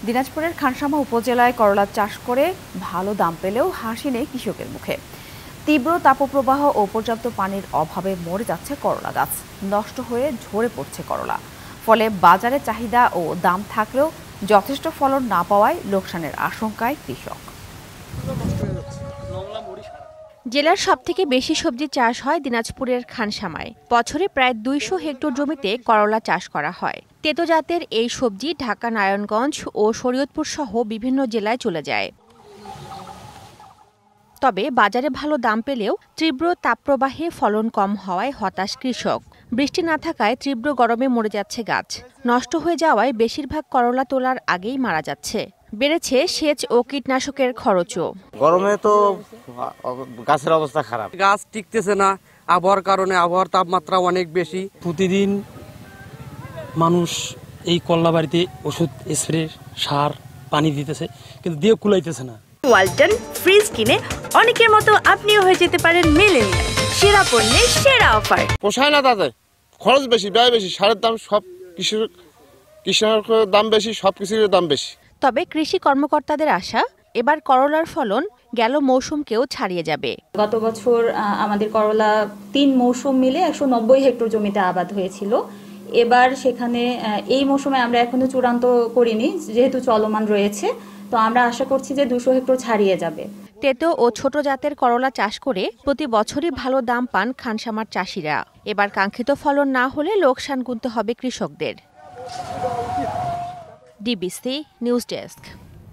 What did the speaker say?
দিনাজপুরের খানসামা উপজেলায় করলা চাষ করে ভালো দাম পেলেও হাসি নেই কৃষকের মুখে। তীব্র তাপপ্রবাহ ও পর্যাপ্ত পানির অভাবে মরে যাচ্ছে করলা গাছ, নষ্ট হয়ে ঝরে পড়ছে করলা। ফলে বাজারে চাহিদা ও দাম থাকলেও যথেষ্ট ফলন না পাওয়ায় লোকসানের আশঙ্কায় কৃষক। জেলার সবথেকে বেশি সবজি চাষ হয় দিনাজপুরের খানসামায়। বছরে প্রায় ২০০ হেক্টর জমিতে করলা চাষ করা হয়। তেতো জাতের এই সবজি ঢাকা, নারায়ণগঞ্জ ও শরীয়তপুর সহ বিভিন্ন জেলায় চলে যায়। তবে বাজারে ভালো দাম পেলেও তীব্র তাপপ্রবাহে ফলন কম হওয়ায় হতাশ কৃষক। বৃষ্টি না থাকায় তীব্র গরমে মরে যাচ্ছে গাছ, নষ্ট হয়ে যাওয়ায় বেশিরভাগ করলা তোলার আগেই মারা যাচ্ছে। বেড়েছে সেচ ও কীটনাশকের খরচও। গরমে তো গাছের অবস্থা খারাপ, গাছ টিকতেছে না আবহাওয়ার কারণে। আবহাওয়ার তাপমাত্রা অনেক বেশি। প্রতিদিন মানুষ এই করলা বাড়িতে ওষুধ স্প্রে, সার, পানি দিতেছে, কিন্তু দিয়ে কুলাইতেছে না। ওয়ালটন ফ্রিজ কিনে অনেকের মতো আপনিও হয়ে যেতে পারেন মিলেনিয়াল। সেরা পণ্যের সেরা অফার। পোষায় না তাদের, খরচ বেশি, ব্যয় বেশি, সারের দাম, সব কৃষকের দাম বেশি, সব কিছুর দাম বেশি। তবে কৃষি কর্মকর্তাদের আশা, এবার করলার ফলন গেল মৌসুমকেও ছাড়িয়ে যাবে। গত বছর আমাদের করলা ৩ মৌসুম মিলে ১৯০ হেক্টর জমিতে আবাদ হয়েছিল। এবার সেখানে এই মৌসুমে আমরা এখনো চূড়ান্ত করিনি, যেহেতু চলমান রয়েছে, তো আমরা আশা করছি যে ২০০ হেক্টর ছাড়িয়ে যাবে। তেতো ও ছোট জাতের করলা চাষ করে প্রতি বছরই ভালো দাম পান খানসামার চাষিরা। এবার কাঙ্ক্ষিত ফলন না হলে লোকসান গুনতে হবে কৃষকদের। DBC news desk.